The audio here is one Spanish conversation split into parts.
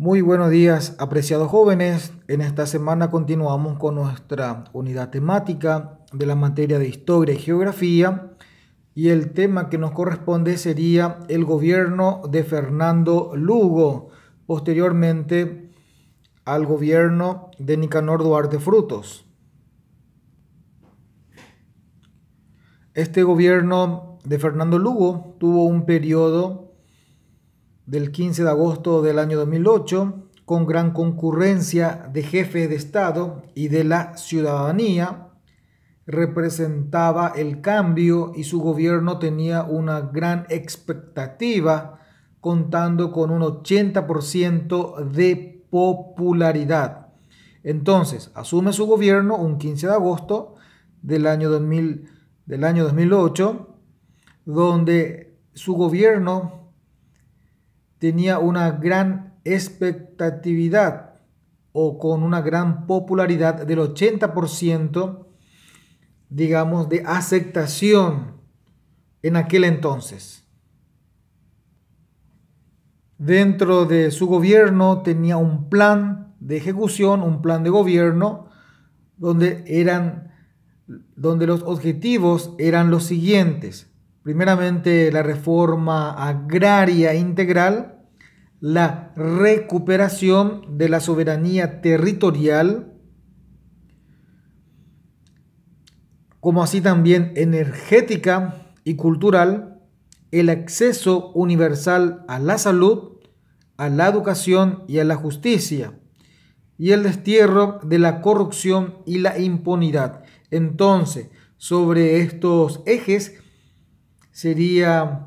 Muy buenos días, apreciados jóvenes. En esta semana continuamos con nuestra unidad temática de la materia de Historia y Geografía, y el tema que nos corresponde sería el gobierno de Fernando Lugo, posteriormente al gobierno de Nicanor Duarte Frutos. Este gobierno de Fernando Lugo tuvo un periodo del 15 de agosto del año 2008, con gran concurrencia de jefes de Estado y de la ciudadanía. Representaba el cambio y su gobierno tenía una gran expectativa, contando con un 80% de popularidad. Entonces, asume su gobierno un 15 de agosto del año 2008, donde su gobierno tenía una gran expectatividad o con una gran popularidad del 80%, digamos, de aceptación en aquel entonces. Dentro de su gobierno tenía un plan de ejecución, un plan de gobierno, donde los objetivos eran los siguientes. Primeramente, la reforma agraria integral, la recuperación de la soberanía territorial, como así también energética y cultural, el acceso universal a la salud, a la educación y a la justicia, y el destierro de la corrupción y la impunidad. Entonces, sobre estos ejes sería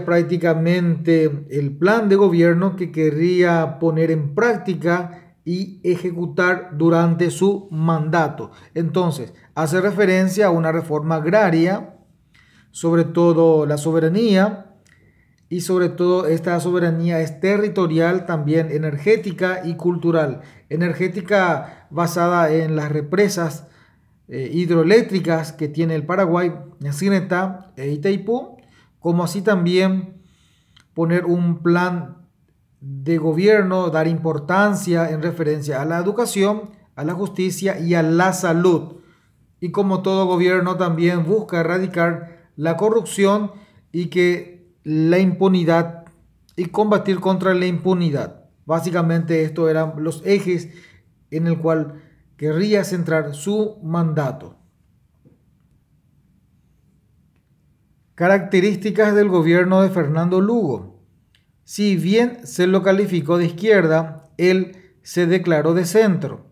prácticamente el plan de gobierno que querría poner en práctica y ejecutar durante su mandato. Entonces, hace referencia a una reforma agraria, sobre todo la soberanía, y sobre todo esta soberanía es territorial, también energética y cultural. Energética basada en las represas hidroeléctricas que tiene el Paraguay, Yacyretá e Itaipú, como así también poner un plan de gobierno, dar importancia en referencia a la educación, a la justicia y a la salud. Y como todo gobierno también busca erradicar la corrupción y que la impunidad y combatir contra la impunidad. Básicamente estos eran los ejes en el cual querría centrar su mandato. Características del gobierno de Fernando Lugo. Si bien se lo calificó de izquierda, él se declaró de centro,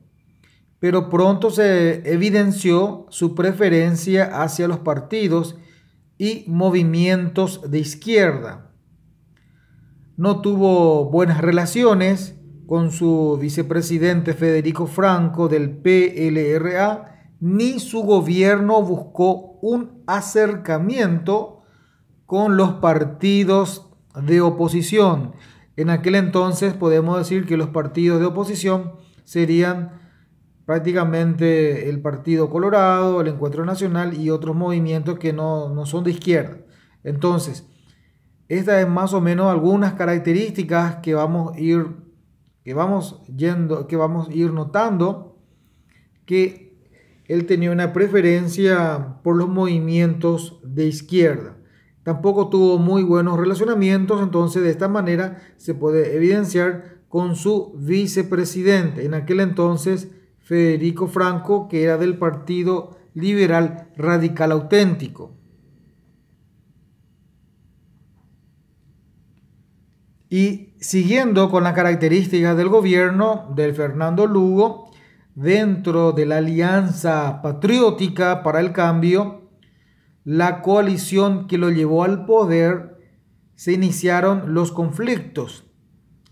pero pronto se evidenció su preferencia hacia los partidos y movimientos de izquierda. No tuvo buenas relaciones con su vicepresidente Federico Franco del PLRA, ni su gobierno buscó un acercamiento con los partidos de oposición. En aquel entonces podemos decir que los partidos de oposición serían prácticamente el Partido Colorado, el Encuentro Nacional y otros movimientos que no son de izquierda. Entonces, estas es más o menos algunas características que vamos a ir notando que él tenía una preferencia por los movimientos de izquierda. Tampoco tuvo muy buenos relacionamientos, entonces de esta manera se puede evidenciar con su vicepresidente, en aquel entonces Federico Franco, que era del Partido Liberal Radical Auténtico. Y siguiendo con las características del gobierno de Fernando Lugo, dentro de la Alianza Patriótica para el Cambio, la coalición que lo llevó al poder, se iniciaron los conflictos.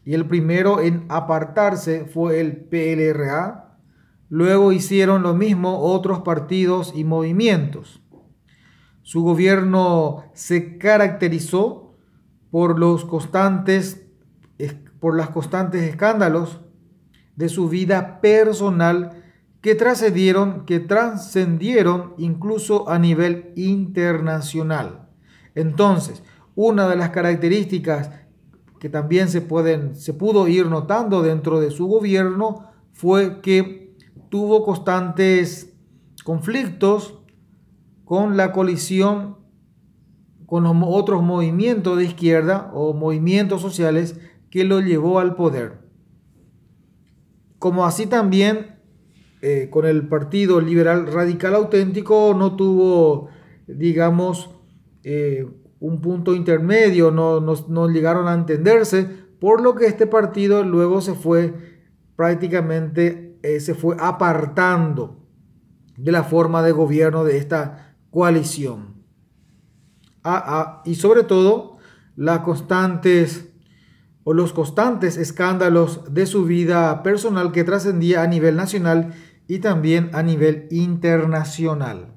Y el primero en apartarse fue el PLRA. Luego hicieron lo mismo otros partidos y movimientos. Su gobierno se caracterizó por los constantes escándalos de su vida personal que trascendieron incluso a nivel internacional. Entonces, una de las características que también se pudo ir notando dentro de su gobierno fue que tuvo constantes conflictos con la coalición, con los otros movimientos de izquierda o movimientos sociales que lo llevó al poder. Como así también con el Partido Liberal Radical Auténtico no tuvo, digamos, un punto intermedio, no llegaron a entenderse, por lo que este partido luego se fue prácticamente, se fue apartando de la forma de gobierno de esta coalición. Y sobre todo los constantes escándalos de su vida personal que trascendía a nivel nacional y también a nivel internacional.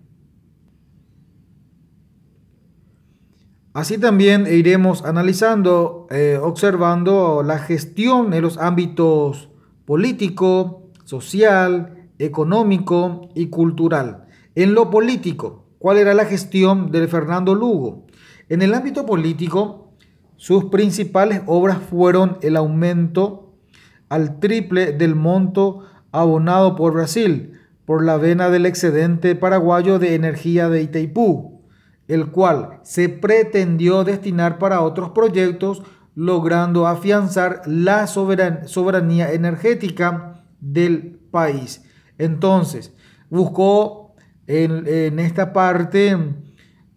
Así también iremos analizando, observando la gestión en los ámbitos político, social, económico y cultural. En lo político, ¿cuál era la gestión de Fernando Lugo? En el ámbito político, sus principales obras fueron el aumento al triple del monto abonado por Brasil por la venta del excedente paraguayo de energía de Itaipú, el cual se pretendió destinar para otros proyectos, logrando afianzar la soberanía energética del país. Entonces, buscó en esta parte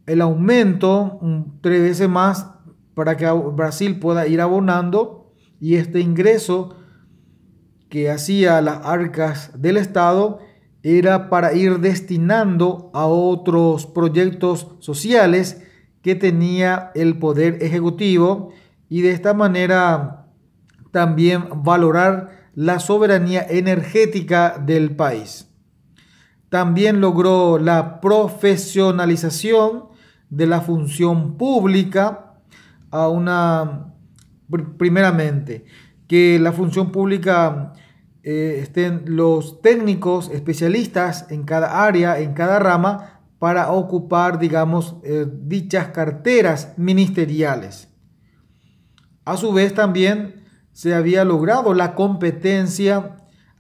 el aumento 3 veces más para que Brasil pueda ir abonando, y este ingreso que hacía las arcas del Estado era para ir destinando a otros proyectos sociales que tenía el Poder Ejecutivo, y de esta manera también valorar la soberanía energética del país. También logró la profesionalización de la función pública, primeramente, que la función pública estén los técnicos especialistas en cada área, en cada rama, para ocupar, digamos, dichas carteras ministeriales. A su vez también se había logrado la competencia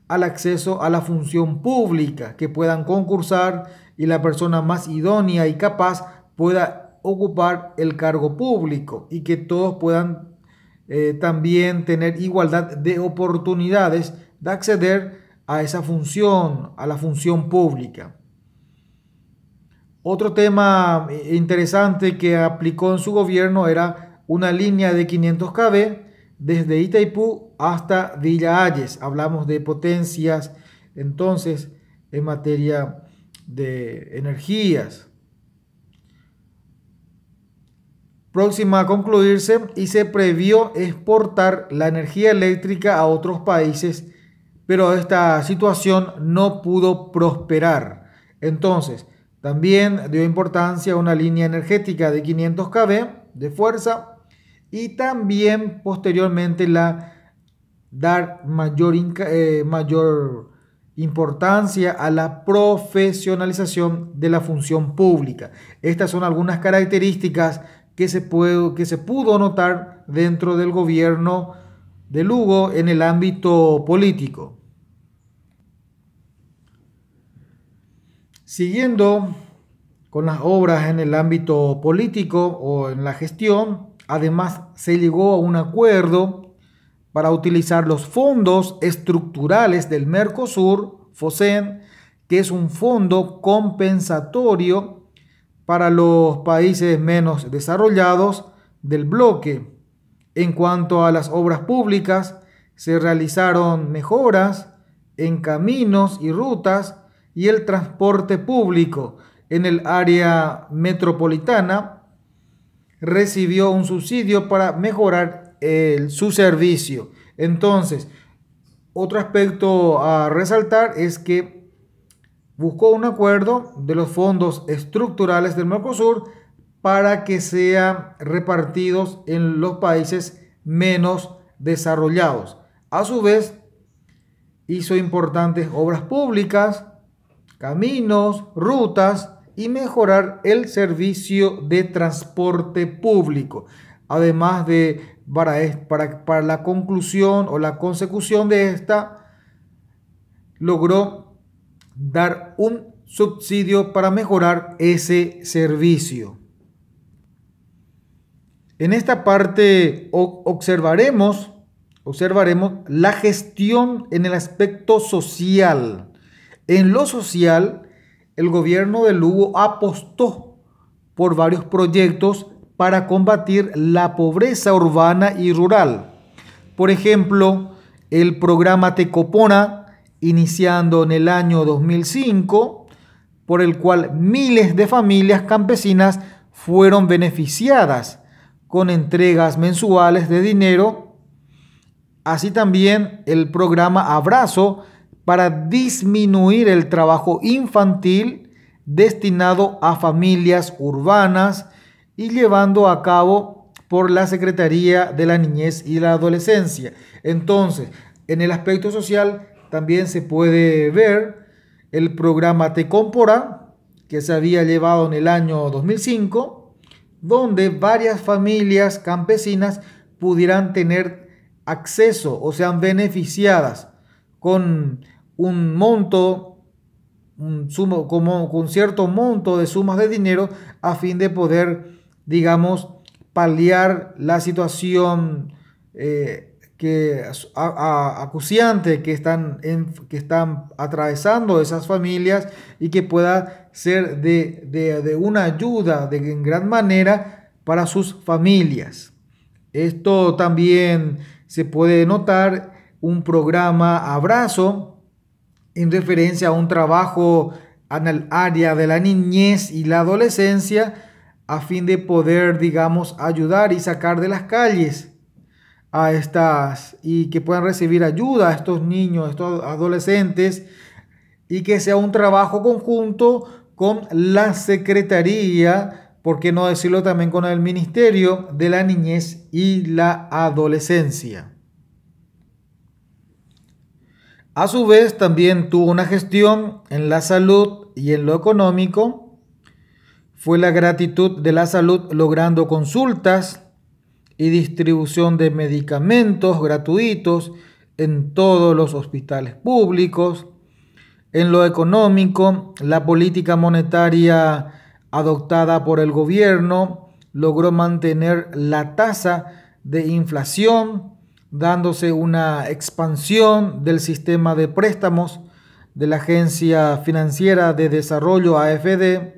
al acceso a la función pública, que puedan concursar y la persona más idónea y capaz pueda ocupar el cargo público, y que todos puedan también tener igualdad de oportunidades de acceder a esa función, a la función pública. Otro tema interesante que aplicó en su gobierno era una línea de 500 kV desde Itaipú hasta Villa Hayes. Hablamos de potencias, entonces, en materia de energías. Próxima a concluirse, y se previó exportar la energía eléctrica a otros países, pero esta situación no pudo prosperar. Entonces, también dio importancia a una línea energética de 500 kV de fuerza, y también posteriormente dar mayor importancia a la profesionalización de la función pública. Estas son algunas características que se pudo notar dentro del gobierno de Lugo en el ámbito político. Siguiendo con las obras en el ámbito político o en la gestión, además se llegó a un acuerdo para utilizar los fondos estructurales del Mercosur, FOSEN, que es un fondo compensatorio para los países menos desarrollados del bloque. En cuanto a las obras públicas, se realizaron mejoras en caminos y rutas y el transporte público en el área metropolitana recibió un subsidio para mejorar su servicio. Entonces, otro aspecto a resaltar es que buscó un acuerdo de los fondos estructurales del Mercosur para que sean repartidos en los países menos desarrollados. A su vez, hizo importantes obras públicas, caminos, rutas y mejorar el servicio de transporte público. además de para la conclusión o la consecución de esta, logró dar un subsidio para mejorar ese servicio. En esta parte observaremos la gestión en el aspecto social. En lo social, el gobierno de Lugo apostó por varios proyectos para combatir la pobreza urbana y rural. Por ejemplo, el programa Tecopona, iniciando en el año 2005, por el cual miles de familias campesinas fueron beneficiadas con entregas mensuales de dinero. Así también el programa Abrazo para disminuir el trabajo infantil destinado a familias urbanas y llevando a cabo por la Secretaría de la Niñez y la Adolescencia. Entonces, en el aspecto social también se puede ver el programa Tecómpora, que se había llevado en el año 2005, donde varias familias campesinas pudieran tener acceso o sean beneficiadas con un monto, con cierto monto de sumas de dinero a fin de poder, digamos, paliar la situación acuciante que están atravesando esas familias y que pueda ser de una ayuda en gran manera para sus familias. Esto también se puede notar un programa Abrazo en referencia a un trabajo en el área de la niñez y la adolescencia a fin de poder, digamos, ayudar y sacar de las calles a estas y que puedan recibir ayuda a estos niños, estos adolescentes, y que sea un trabajo conjunto con la Secretaría, por qué no decirlo también con el Ministerio de la Niñez y la Adolescencia. A su vez, también tuvo una gestión en la salud y en lo económico. Fue la gratitud de la salud logrando consultas y distribución de medicamentos gratuitos en todos los hospitales públicos. En lo económico, la política monetaria adoptada por el gobierno logró mantener la tasa de inflación, dándose una expansión del sistema de préstamos de la Agencia Financiera de Desarrollo AFD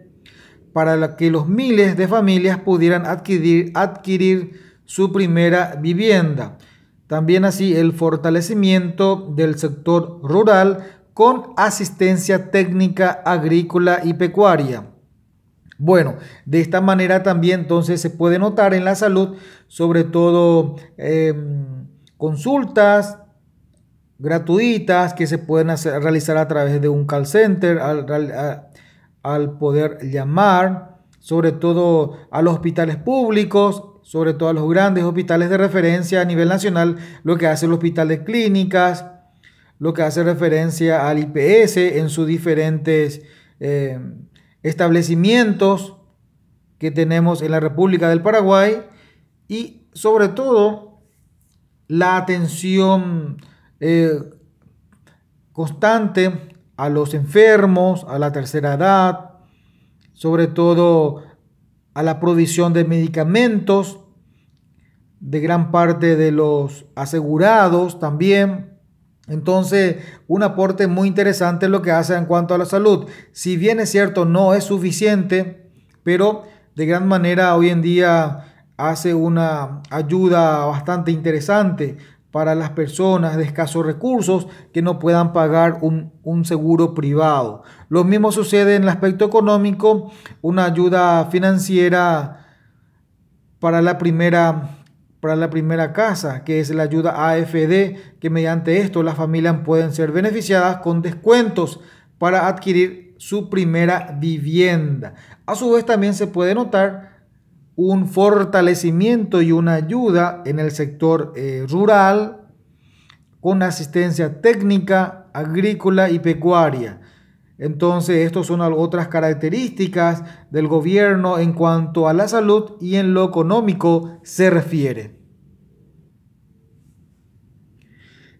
para que los miles de familias pudieran adquirir su primera vivienda. También así el fortalecimiento del sector rural con asistencia técnica agrícola y pecuaria. Bueno, de esta manera también entonces se puede notar en la salud, sobre todo consultas gratuitas que se pueden realizar a través de un call center al poder llamar, sobre todo a los hospitales públicos, sobre todo a los grandes hospitales de referencia a nivel nacional, lo que hace el Hospital de Clínicas, lo que hace referencia al IPS en sus diferentes establecimientos que tenemos en la República del Paraguay, y sobre todo la atención constante a los enfermos, a la tercera edad, sobre todo a la provisión de medicamentos de gran parte de los asegurados también. Entonces, un aporte muy interesante lo que hace en cuanto a la salud. Si bien es cierto, no es suficiente, pero de gran manera hoy en día hace una ayuda bastante interesante para las personas de escasos recursos que no puedan pagar un seguro privado. Lo mismo sucede en el aspecto económico, una ayuda financiera para la primera casa, que es la ayuda AFD, que mediante esto las familias pueden ser beneficiadas con descuentos para adquirir su primera vivienda. A su vez también se puede notar un fortalecimiento y una ayuda en el sector rural con asistencia técnica, agrícola y pecuaria. Entonces, estas son otras características del gobierno en cuanto a la salud y en lo económico se refiere.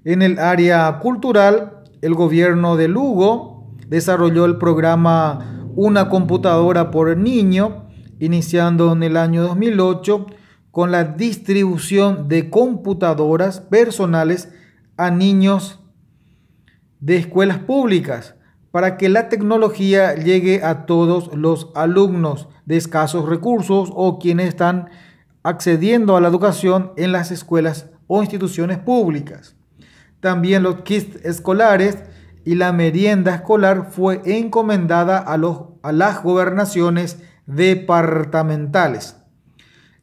En el área cultural, el gobierno de Lugo desarrolló el programa Una computadora por niño, iniciando en el año 2008 con la distribución de computadoras personales a niños de escuelas públicas para que la tecnología llegue a todos los alumnos de escasos recursos o quienes están accediendo a la educación en las escuelas o instituciones públicas. También los kits escolares y la merienda escolar fue encomendada a las gobernaciones departamentales.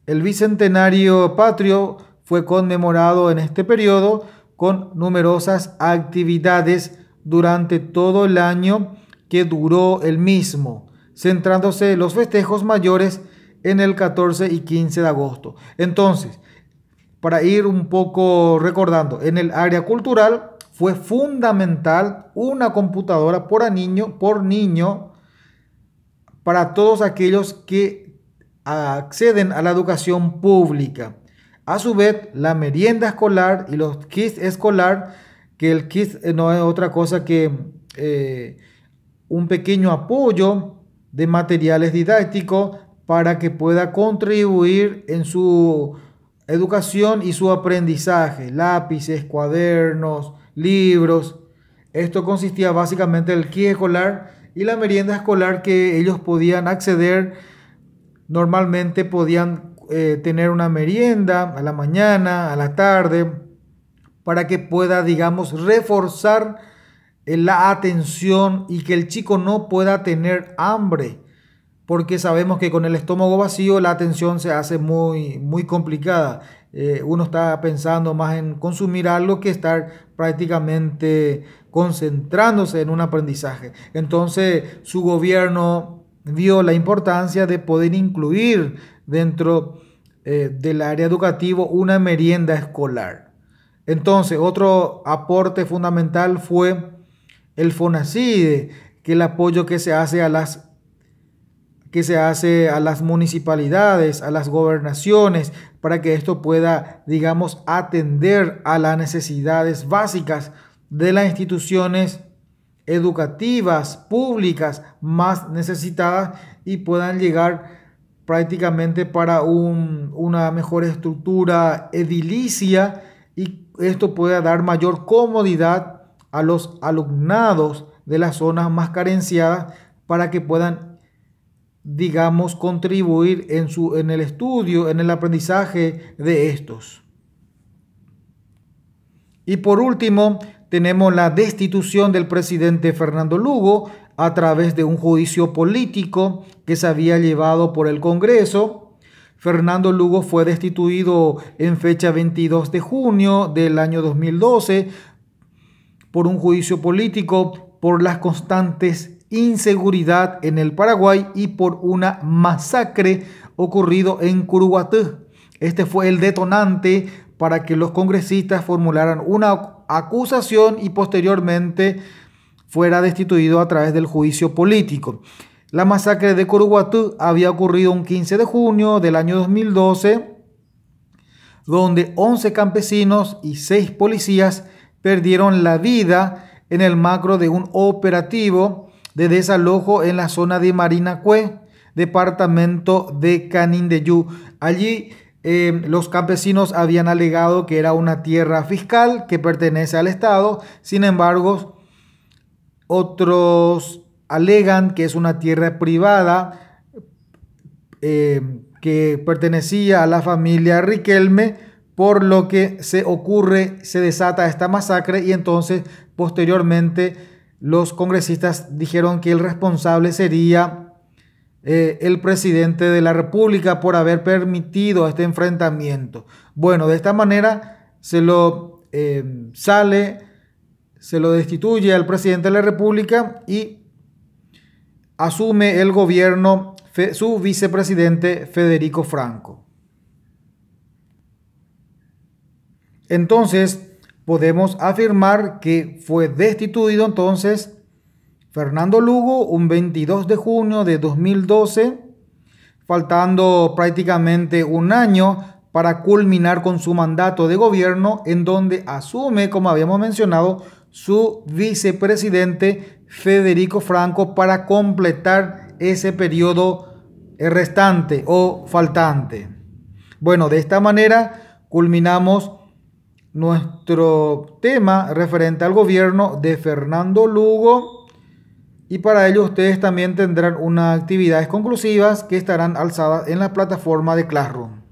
El bicentenario patrio fue conmemorado en este periodo con numerosas actividades durante todo el año que duró el mismo, centrándose los festejos mayores en el 14 y 15 de agosto. Entonces, para ir un poco recordando, en el área cultural fue fundamental una computadora por niño para todos aquellos que acceden a la educación pública. A su vez, la merienda escolar y los kits escolar, que el kit no es otra cosa que un pequeño apoyo de materiales didácticos para que pueda contribuir en su educación y su aprendizaje, lápices, cuadernos, libros. Esto consistía básicamente en el kit escolar y la merienda escolar que ellos podían acceder. Normalmente podían tener una merienda a la mañana, a la tarde, para que pueda, digamos, reforzar la atención y que el chico no pueda tener hambre, porque sabemos que con el estómago vacío la atención se hace muy complicada. Uno está pensando más en consumir algo que estar prácticamente concentrándose en un aprendizaje. Entonces, su gobierno vio la importancia de poder incluir dentro del área educativo una merienda escolar. Entonces, otro aporte fundamental fue el FONACIDE, que el apoyo que se hace a las municipalidades, a las gobernaciones, para que esto pueda, digamos, atender a las necesidades básicas de las instituciones educativas públicas más necesitadas y puedan llegar prácticamente para una mejor estructura edilicia, y esto pueda dar mayor comodidad a los alumnados de las zonas más carenciadas para que puedan, digamos, contribuir en el estudio, en el aprendizaje de estos. Y por último, tenemos la destitución del presidente Fernando Lugo a través de un juicio político que se había llevado por el Congreso. Fernando Lugo fue destituido en fecha 22 de junio del año 2012 por un juicio político por las constantes inseguridad en el Paraguay y por una masacre ocurrido en Curuguatú. Este fue el detonante para que los congresistas formularan una acusación y posteriormente fuera destituido a través del juicio político. La masacre de Curuguatú había ocurrido un 15 de junio del año 2012, donde 11 campesinos y 6 policías perdieron la vida en el macro de un operativo de desalojo en la zona de Marinacue, departamento de Canindeyú. Allí los campesinos habían alegado que era una tierra fiscal que pertenece al Estado. Sin embargo, otros alegan que es una tierra privada que pertenecía a la familia Riquelme, por lo que se desata esta masacre, y entonces posteriormente los congresistas dijeron que el responsable sería el presidente de la República por haber permitido este enfrentamiento. Bueno, de esta manera se lo destituye al presidente de la República y asume el gobierno su vicepresidente Federico Franco. Entonces, podemos afirmar que fue destituido entonces Fernando Lugo, un 22 de junio de 2012, faltando prácticamente un año para culminar con su mandato de gobierno, en donde asume, como habíamos mencionado, su vicepresidente Federico Franco para completar ese periodo restante o faltante. Bueno, de esta manera culminamos nuestro tema referente al gobierno de Fernando Lugo, y para ello ustedes también tendrán unas actividades conclusivas que estarán alzadas en la plataforma de Classroom.